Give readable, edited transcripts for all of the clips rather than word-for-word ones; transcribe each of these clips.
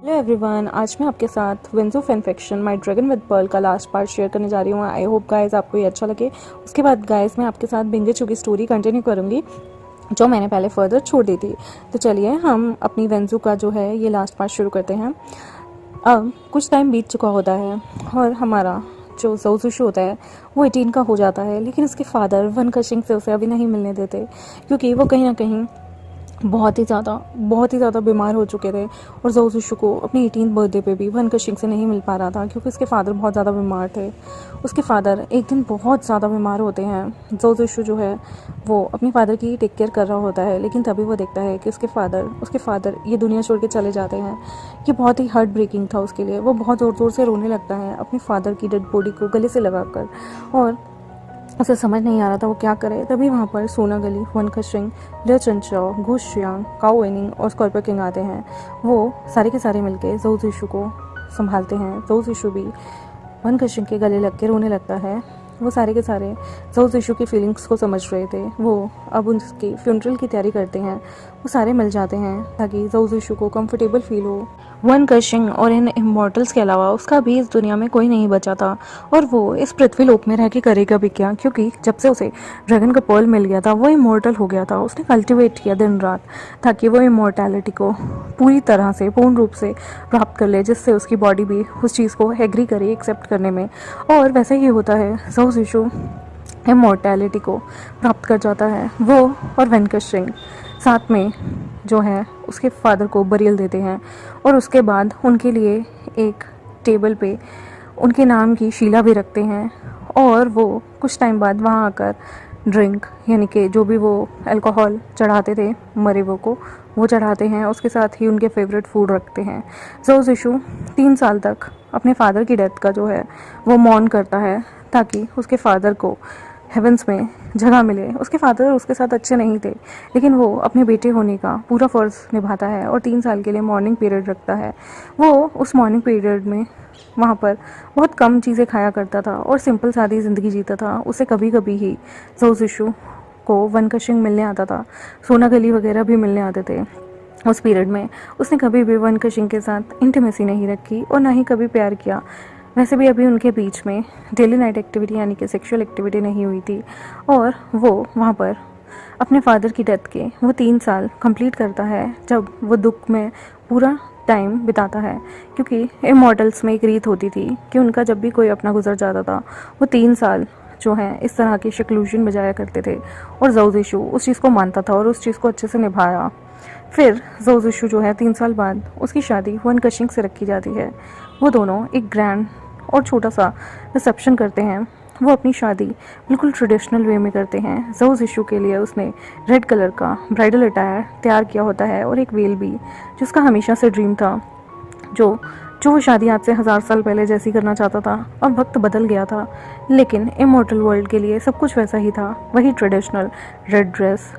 Hello everyone, आज मैं आपके साथ वेंजो fan fiction my dragon with pearl का लास्ट पार्ट शेयर करने जा रही हूँ। आई होप गाइस आपको ये अच्छा लगे। उसके बाद गाइस मैं आपके साथ बिंगेचू की स्टोरी कंटिन्यू करूँगी जो मैंने पहले फर्दर छोड़ दी थी। तो चलिए हम अपनी वेंजो का जो है ये लास्ट पार्ट शुरू करते हैं। अब कुछ टाइम बीत चुका होता है और हमारा जो जोजुशु होता है वो 18 का हो जाता है, लेकिन उसके फादर वन कशिंग से उसे अभी नहीं मिलने देते क्योंकि वो कहीं ना कहीं बहुत ही ज़्यादा बीमार हो चुके थे। और जोजुशु को अपनी 18th बर्थडे पे भी वन कशिंग से नहीं मिल पा रहा था क्योंकि उसके फादर बहुत ज़्यादा बीमार थे। उसके फादर एक दिन बहुत ज़्यादा बीमार होते हैं। जोजुशु जो है वो अपने फादर की टेक केयर कर रहा होता है, लेकिन तभी वो देखता है कि उसके फादर ये दुनिया छोड़ के चले जाते हैं। ये बहुत ही हार्ट ब्रेकिंग था उसके लिए। वो बहुत ज़ोर ज़ोर से रोने लगता है अपने फादर की डेड बॉडी को गले से लगाकर, और उसे समझ नहीं आ रहा था वो क्या करे। तभी वहाँ पर सोना गली, वन कशिंग, ले चंचाओ, घुस शियांग, काओ वेनिंग और स्कॉर्पियो किंग आते हैं। वो सारे के सारे मिलके जोजुशु को संभालते हैं। जोजुशु भी वन कशिंग के गले लग के रोने लगता है। वो सारे के सारे जोजुशु की फीलिंग्स को समझ रहे थे। वो अब उसकी फ्यूनरल की तैयारी करते हैं। वो सारे मिल जाते हैं ताकि जोजुशु को कंफर्टेबल फील हो। वन कशिंग और इन इमॉर्टल्स के अलावा उसका भी इस दुनिया में कोई नहीं बचा था, और वो इस पृथ्वी लोक में रह के करेगा भी क्या, क्योंकि जब से उसे ड्रैगन का पर्ल मिल गया था वो इमॉर्टल हो गया था। उसने कल्टिवेट किया दिन रात ताकि वो इमॉर्टैलिटी को पूरी तरह से पूर्ण रूप से प्राप्त कर ले, जिससे उसकी बॉडी भी उस चीज़ को एग्री करे एक्सेप्ट करने में। और वैसे ही होता है, जोजुशु इमॉर्टैलिटी को प्राप्त कर जाता है। वो और वन कशिंग साथ में जो है उसके फादर को बरियल देते हैं, और उसके बाद उनके लिए एक टेबल पे उनके नाम की शीला भी रखते हैं। और वो कुछ टाइम बाद वहाँ आकर ड्रिंक यानी कि जो भी वो अल्कोहल चढ़ाते थे मरे को वो चढ़ाते हैं। उसके साथ ही उनके फेवरेट फूड रखते हैं। जोजुशु 3 साल तक अपने फादर की डेथ का जो है वो मौन करता है ताकि उसके फादर को हेवंस में जगह मिले। उसके फादर उसके साथ अच्छे नहीं थे, लेकिन वो अपने बेटे होने का पूरा फ़र्ज़ निभाता है और 3 साल के लिए मॉर्निंग पीरियड रखता है। वो उस मॉर्निंग पीरियड में वहाँ पर बहुत कम चीज़ें खाया करता था और सिंपल सादी ज़िंदगी जीता था। उसे कभी कभी ही जोजुशु को वन कशिंग मिलने आता था, सोना गली वगैरह भी मिलने आते थे। उस पीरियड में उसने कभी भी वन कशिंग के साथ इंटीमेसी नहीं रखी और ना ही कभी प्यार किया। वैसे भी अभी उनके बीच में डेली नाइट एक्टिविटी यानी कि सेक्सुअल एक्टिविटी नहीं हुई थी। और वो वहाँ पर अपने फादर की डेथ के वो 3 साल कंप्लीट करता है, जब वो दुख में पूरा टाइम बिताता है। क्योंकि इमॉर्टल्स में एक रीत होती थी कि उनका जब भी कोई अपना गुजर जाता था वो 3 साल जो है इस तरह की शिक्लूजन बजाया करते थे। और जोजुशु उस चीज़ को मानता था और उस चीज़ को अच्छे से निभाया। फिर जोजुशु जो है 3 साल बाद उसकी शादी वन कशिंग से रखी जाती है। वो दोनों एक ग्रैंड और छोटा सा रिसेप्शन करते हैं। वो अपनी शादी बिल्कुल ट्रेडिशनल वे में करते हैं। जोजुशु के लिए उसने रेड कलर का ब्राइडल अटायर तैयार किया होता है और एक वेल भी, जिसका हमेशा से ड्रीम था। जो वो शादी आज से 1000 साल पहले जैसी करना चाहता था। अब वक्त बदल गया था, लेकिन इमॉर्टल वर्ल्ड के लिए सब कुछ वैसा ही था। वही ट्रेडिशनल रेड ड्रेस,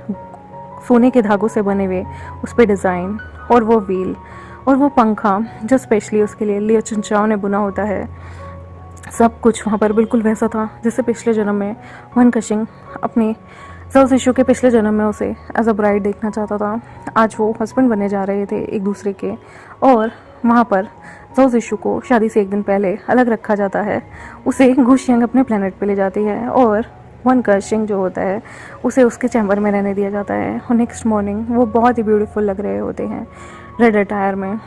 सोने के धागों से बने हुए उस पर डिज़ाइन, और वो व्हील और वो पंखा जो स्पेशली उसके लिए लियो चुनचाओ ने बुना होता है। सब कुछ वहाँ पर बिल्कुल वैसा था जैसे पिछले जन्म में वन कशिंग अपने जोजुशु के पिछले जन्म में उसे एज अ ब्राइड देखना चाहता था। आज वो हस्बैंड बनने जा रहे थे एक दूसरे के, और वहाँ पर जोजुशु को शादी से एक दिन पहले अलग रखा जाता है। उसे गुशियांग अपने प्लेनेट पे ले जाती है और वन कशिंग जो होता है उसे उसके चैम्बर में रहने दिया जाता है। और नेक्स्ट मॉर्निंग वो बहुत ही ब्यूटीफुल लग रहे होते हैं रेड अटायर में।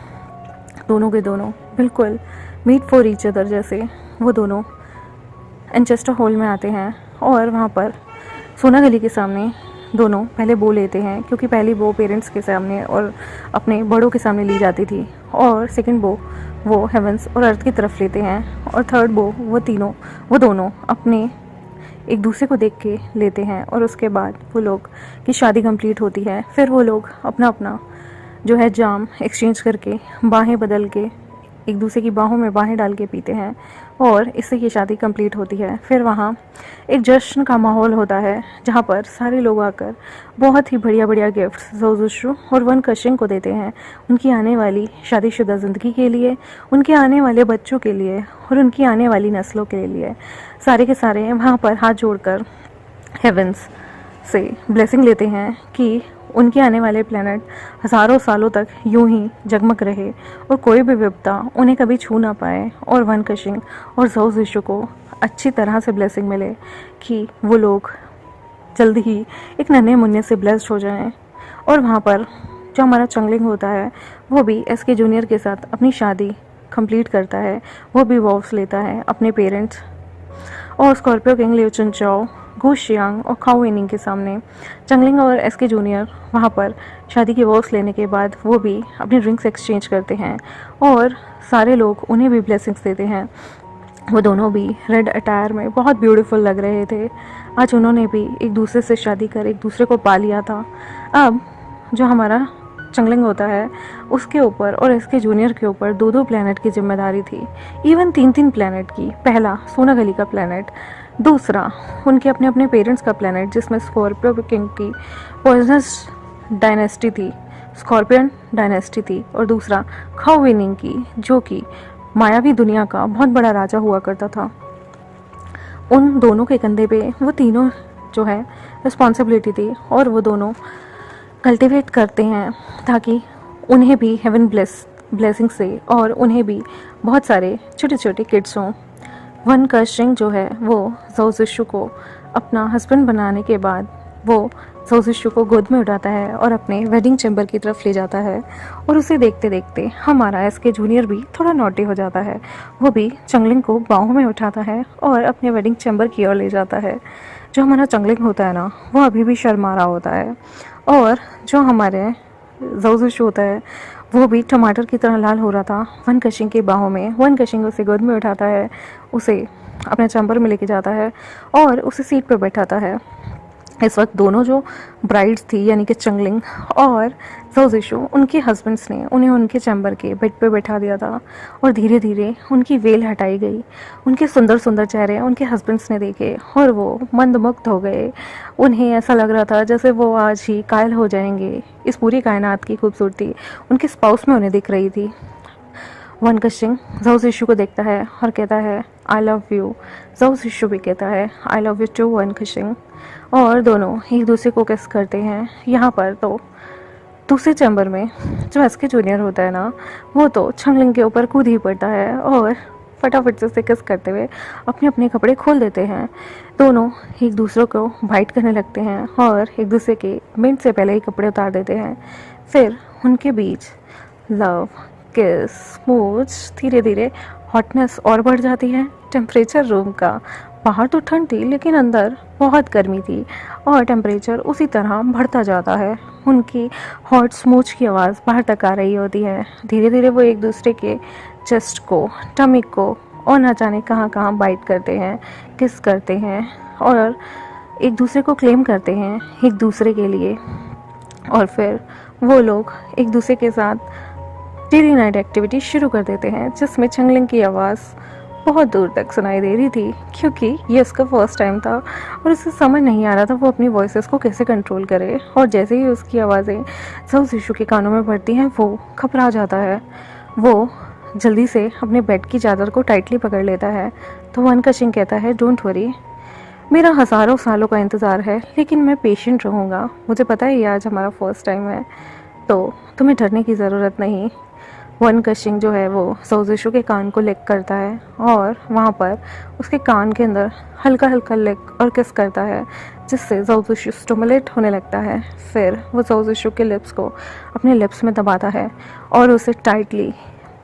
दोनों के दोनों बिल्कुल मीट फॉर ईच अदर जैसे वो दोनों एंचेस्टर हॉल में आते हैं। और वहाँ पर सोना गली के सामने दोनों पहले बो लेते हैं, क्योंकि पहली बो पेरेंट्स के सामने और अपने बड़ों के सामने ली जाती थी, और सेकंड बो वो हेवंस और अर्थ की तरफ लेते हैं, और थर्ड बो वो दोनों अपने एक दूसरे को देख के लेते हैं। और उसके बाद वो लोग की शादी कंप्लीट होती है। फिर वो लोग अपना अपना जो है जाम एक्सचेंज करके बाहें बदल के एक दूसरे की बाहों में बाहें डाल के पीते हैं, और इससे ये शादी कंप्लीट होती है। फिर वहाँ एक जश्न का माहौल होता है जहाँ पर सारे लोग आकर बहुत ही बढ़िया बढ़िया गिफ्ट्स जोजुशु और वन कशिंग को देते हैं, उनकी आने वाली शादीशुदा ज़िंदगी के लिए, उनके आने वाले बच्चों के लिए और उनकी आने वाली नस्लों के लिए। सारे के सारे वहाँ पर हाथ जोड़कर हेवंस से ब्लेसिंग लेते हैं कि उनके आने वाले प्लैनेट हज़ारों सालों तक यूं ही जगमग रहे और कोई भी विपदा उन्हें कभी छू ना पाए, और वन कशिंग और ज़ाओ ज़िशु को अच्छी तरह से ब्लेसिंग मिले कि वो लोग जल्दी ही एक नन्हे मुन्ने से ब्लेस्ड हो जाएं। और वहाँ पर जो हमारा चंगलिंग होता है वो भी एसके जूनियर के साथ अपनी शादी कंप्लीट करता है। वो भी वॉव्स लेता है अपने पेरेंट्स और स्कॉर्पियो किंग लिउ चुनचाओ, गू शियांग और खाओ वेनिंग के सामने। चंगलिंग और एसके जूनियर वहाँ पर शादी के वॉव्स लेने के बाद वो भी अपनी ड्रिंक्स एक्सचेंज करते हैं और सारे लोग उन्हें भी ब्लेसिंग्स देते हैं। वो दोनों भी रेड अटायर में बहुत ब्यूटीफुल लग रहे थे। आज उन्होंने भी एक दूसरे से शादी कर एक दूसरे को पा लिया था। अब जो हमारा चंगलिंग होता है उसके ऊपर और इसके जूनियर के ऊपर दो दो प्लैनेट की जिम्मेदारी थी, इवन तीन तीन प्लैनेट की। पहला सोनागली का प्लैनेट, दूसरा उनके अपने अपने पेरेंट्स का प्लैनेट जिसमें स्कॉर्पियो किंग की पॉइजनस डायनेस्टी थी, स्कॉर्पियन डायनेस्टी थी, और दूसरा खाओ विनिंग की जो कि मायावी दुनिया का बहुत बड़ा राजा हुआ करता था। उन दोनों के कंधे पे वो तीनों जो है रिस्पॉन्सिबिलिटी थी और वो दोनों कल्टिवेट करते हैं ताकि उन्हें भी हेवन ब्लेसिंग से और उन्हें भी बहुत सारे छोटे छोटे किड्स हों। वन कशिंग जो है वो ज़ाओ ज़िशु को अपना हस्बैंड बनाने के बाद वो ज़ाओ ज़िशु को गोद में उठाता है और अपने वेडिंग चैम्बर की तरफ ले जाता है। और उसे देखते देखते हमारा एसके जूनियर भी थोड़ा नॉटी हो जाता है। वो भी चंगलिंग को बाहों में उठाता है और अपने वेडिंग चैम्बर की ओर ले जाता है। जो हमारा चंगलिंग होता है ना वो अभी भी शर्मा रहा होता है, और जो हमारे ज़ाओ ज़िशु होता है वो भी टमाटर की तरह लाल हो रहा था वन कशिंग की बाहों में। वन कशिंग उसे गोद में उठाता है, उसे अपने चैम्बर में लेके जाता है और उसे सीट पर बैठाता है। इस वक्त दोनों जो ब्राइड्स थी यानी कि चंगलिंग और ज़ाओ ज़िशु, उनके हस्बैंड्स ने उन्हें उनके चैम्बर के बेड पे बैठा दिया था और धीरे धीरे उनकी वेल हटाई गई। उनके सुंदर सुंदर चेहरे उनके हस्बैंड्स ने देखे और वो मंदमुग्ध हो गए। उन्हें ऐसा लग रहा था जैसे वो आज ही कायल हो जाएंगे। इस पूरी कायनात की खूबसूरती उनके स्पाउस में उन्हें दिख रही थी। वन कशिंग ज़ाओ ज़िशु को देखता है और कहता है I love you. Zhao Zishu भी कहता है आई लव यू टू वन कशिंग, और दोनों एक दूसरे को किस करते हैं। यहाँ पर तो दूसरे चैम्बर में जो एसके जूनियर होता है ना वो तो चंगलिंग के ऊपर कूद ही पड़ता है और फटाफट से उसे किस करते हुए अपने अपने कपड़े खोल देते हैं। दोनों एक दूसरे को बाइट करने लगते हैं और एक दूसरे के मिनट से पहले ही कपड़े उतार देते हैं। फिर उनके बीच लव, किस, स्मूच, धीरे धीरे हॉटनेस और बढ़ जाती है। टेम्परेचर रूम का बाहर तो ठंड थी लेकिन अंदर बहुत गर्मी थी और टेम्परेचर उसी तरह बढ़ता जाता है। उनकी हॉट स्मूच की आवाज़ बाहर तक आ रही होती है। धीरे धीरे वो एक दूसरे के चेस्ट को, टमिक को और ना जाने कहाँ कहाँ बाइट करते हैं, किस करते हैं और एक दूसरे को क्लेम करते हैं एक दूसरे के लिए। और फिर वो लोग एक दूसरे के साथ डेली नाइट एक्टिविटी शुरू कर देते हैं जिसमें चंगलिंग की आवाज़ बहुत दूर तक सुनाई दे रही थी क्योंकि ये उसका फर्स्ट टाइम था और उसे समझ नहीं आ रहा था वो अपनी वॉइसेस को कैसे कंट्रोल करे। और जैसे ही उसकी आवाज़ें ज़ाओ ज़िशु के कानों में पड़ती हैं वो घबरा जाता है। वो जल्दी से अपने बेड की चादर को टाइटली पकड़ लेता है। तो वन कशिंग कहता है डोंट वरी, मेरा हज़ारों सालों का इंतज़ार है लेकिन मैं पेशेंट रहूँगा। मुझे पता है ये आज हमारा फर्स्ट टाइम है तो तुम्हें डरने की ज़रूरत नहीं। वन कशिंग जो है वो ज़ाओ ज़िशु के कान को लिक करता है और वहाँ पर उसके कान के अंदर हल्का हल्का लिक और किस करता है जिससे ज़ाओ ज़िशु स्टिमुलेट होने लगता है। फिर वो ज़ाओ ज़िशु के लिप्स को अपने लिप्स में दबाता है और उसे टाइटली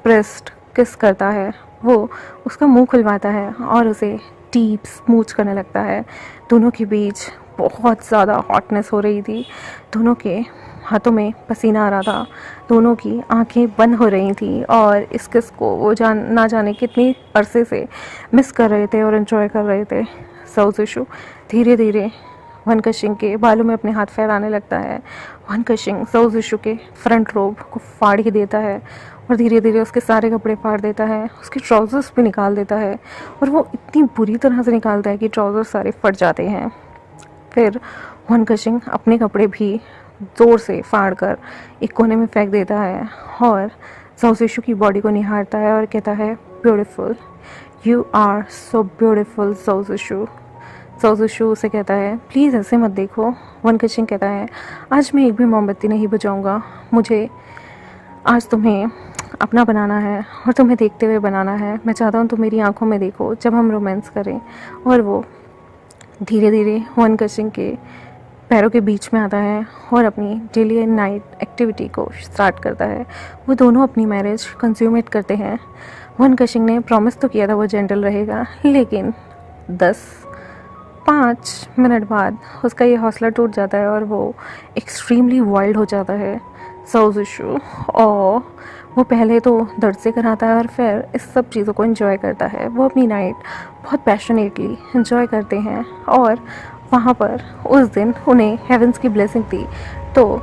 प्रेस्ड किस करता है। वो उसका मुंह खुलवाता है और उसे डीप स्मूच करने लगता है। दोनों के बीच बहुत ज़्यादा हॉटनेस हो रही थी, दोनों के हाथों में पसीना आ रहा था, दोनों की आंखें बंद हो रही थी और इस किस को वो ना जाने कितनी अरसे से मिस कर रहे थे और एंजॉय कर रहे थे। ज़ाओ ज़िशु धीरे धीरे वन कशिंग के बालों में अपने हाथ फैलाने लगता है। वन कशिंग ज़ाओ ज़िशु के फ्रंट रोब को फाड़ ही देता है और धीरे धीरे उसके सारे कपड़े फाड़ देता है, उसके ट्राउज़र्स भी निकाल देता है और वो इतनी बुरी तरह से निकालता है कि ट्राउज़र्स सारे फट जाते हैं। फिर वन कशिंग अपने कपड़े भी ज़ोर से फाड़ कर एक कोने में फेंक देता है और ज़ाओ ज़िशु की बॉडी को निहारता है और कहता है beautiful, you are so beautiful ज़ाओ ज़िशु। सोजुशु उसे कहता है प्लीज़ ऐसे मत देखो। वन कशिंग कहता है आज मैं एक भी मोमबत्ती नहीं बुझाऊंगा, मुझे आज तुम्हें अपना बनाना है और तुम्हें देखते हुए बनाना है। मैं चाहता हूँ तुम मेरी आंखों में देखो जब हम रोमांस करें। और वो धीरे धीरे वन कशिंग के पैरों के बीच में आता है और अपनी डेली एंड नाइट एक्टिविटी को स्टार्ट करता है। वो दोनों अपनी मैरिज कंज्यूमेट करते हैं। वन कशिंग ने प्रॉमिस तो किया था वो जेंटल रहेगा, लेकिन 5 मिनट बाद उसका ये हौसला टूट जाता है और वो एक्सट्रीमली वाइल्ड हो जाता है। सोजुशु और वो पहले तो दर्द से कराता है और फिर इस सब चीज़ों को एंजॉय करता है। वो अपनी नाइट बहुत पैशनेटली एंजॉय करते हैं और वहाँ पर उस दिन उन्हें हेवंस की ब्लेसिंग थी। तो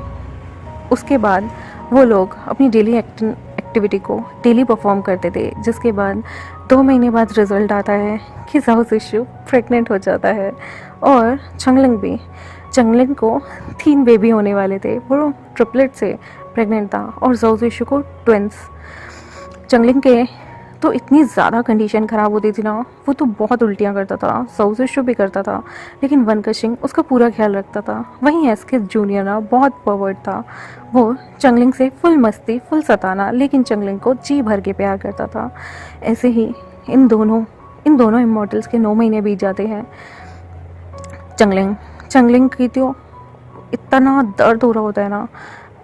उसके बाद वो लोग अपनी डेली एक्टिविटी को डेली परफॉर्म करते थे, जिसके बाद 2 महीने बाद रिजल्ट आता है कि सोजुशु प्रेग्नेंट हो जाता है। और चंगलिंग को 3 बेबी होने वाले थे। वो ट्रिपलेट से प्रेग्नेंट था और सोजुशु को ट्विंस। चंगलिंग के तो इतनी ज़्यादा कंडीशन ख़राब होती थी ना, वो तो बहुत उल्टियाँ करता था, सोजुशु भी करता था, लेकिन वन कशिंग उसका पूरा ख्याल रखता था। वहीं एसके जूनियर ना बहुत परवर्ट था। वो चंगलिंग से फुल मस्ती फुल सताना, लेकिन चंगलिंग को जी भर के प्यार करता था। ऐसे ही इन दोनों इमॉर्टल्स के 9 महीने बीत जाते हैं। चंगलिंग की तो इतना दर्द हो रहा होता है ना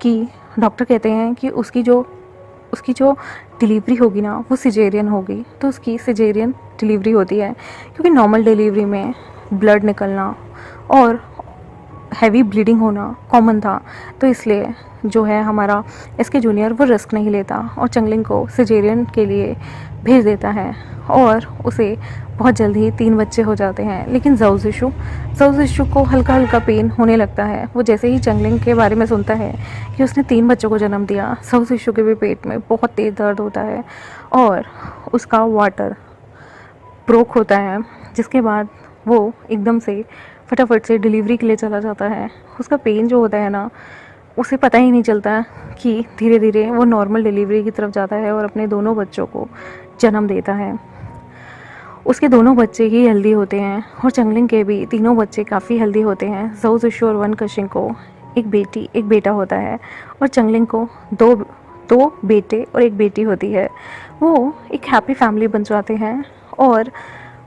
कि डॉक्टर कहते हैं कि उसकी जो डिलीवरी होगी ना वो सिजेरियन होगी। तो उसकी सिजेरियन डिलीवरी होती है क्योंकि नॉर्मल डिलीवरी में ब्लड निकलना और हैवी ब्लीडिंग होना कॉमन था। तो इसलिए जो है हमारा एसके जूनियर वो रिस्क नहीं लेता और चंगलिंग को सिजेरियन के लिए भेज देता है और उसे बहुत जल्दी ही 3 बच्चे हो जाते हैं। लेकिन सोजुशु को हल्का हल्का पेन होने लगता है। वो जैसे ही चंगलिंग के बारे में सुनता है कि उसने 3 बच्चों को जन्म दिया, सोजुशु के भी पेट में बहुत तेज़ दर्द होता है और उसका वाटर ब्रोक होता है, जिसके बाद वो एकदम से फटाफट से डिलीवरी के लिए चला जाता है। उसका पेन जो होता है ना, उसे पता ही नहीं चलता कि धीरे धीरे वो नॉर्मल डिलीवरी की तरफ जाता है और अपने दोनों बच्चों को जन्म देता है। उसके दोनों बच्चे ही हेल्दी होते हैं और चंगलिंग के भी तीनों बच्चे काफ़ी हेल्दी होते हैं। सोजुशु और वन कशिंग को एक बेटी एक बेटा होता है और चंगलिंग को दो बेटे और एक बेटी होती है। वो एक हैप्पी फैमिली बन जाते हैं और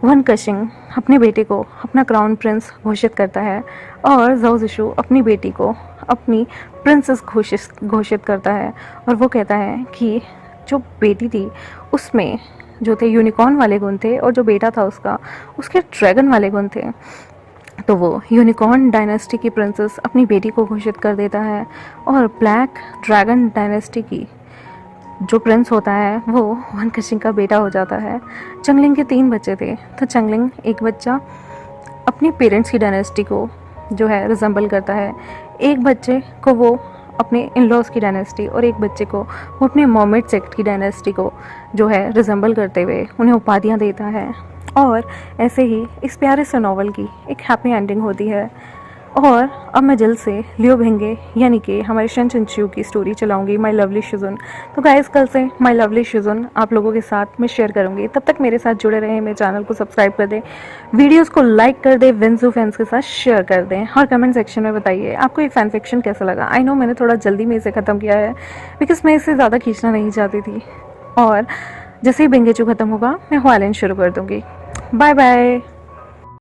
वन कशिंग अपने बेटे को अपना क्राउन प्रिंस घोषित करता है और सोजुशु अपनी बेटी को अपनी प्रिंसेस घोषित करता है। और वो कहता है कि जो बेटी थी उसमें जो थे यूनिकॉर्न वाले गुण थे और जो बेटा था उसके ड्रैगन वाले गुण थे। तो वो यूनिकॉर्न डायनेस्टी की प्रिंसेस अपनी बेटी को घोषित कर देता है और ब्लैक ड्रैगन डायनेस्टी की जो प्रिंस होता है वो वन कशिंग का बेटा हो जाता है। चंगलिंग के 3 बच्चे थे, तो चंगलिंग एक बच्चा अपने पेरेंट्स की डायनेस्टी को जो है रिजेंबल करता है, एक बच्चे को वो अपने इन लॉज की डायनेस्टी और एक बच्चे को वो अपने मोमेड सेक्ट की डायनेस्टी को जो है रिजेंबल करते हुए उन्हें उपाधियाँ देता है। और ऐसे ही इस प्यारे से नॉवल की एक हैप्पी एंडिंग होती है। और अब मैं जल्द से लियो भेंगे यानी कि हमारे शन चिंचू की स्टोरी चलाऊंगी, माय लवली शिजुन। तो गाइस कल से माय लवली शिजुन आप लोगों के साथ मैं शेयर करूंगी। तब तक मेरे साथ जुड़े रहें, मेरे चैनल को सब्सक्राइब कर दें, वीडियोस को लाइक कर दें, वेंजू फैंस के साथ शेयर कर दें और कमेंट सेक्शन में बताइए आपको ये फैन फिक्शन कैसा लगा। आई नो मैंने थोड़ा जल्दी में इसे ख़त्म किया है बिकॉज मैं इसे ज़्यादा खींचना नहीं चाहती थी। और जैसे ही बेंगेचू ख़त्म होगा मैं वायलेंस शुरू कर दूँगी। Bye bye.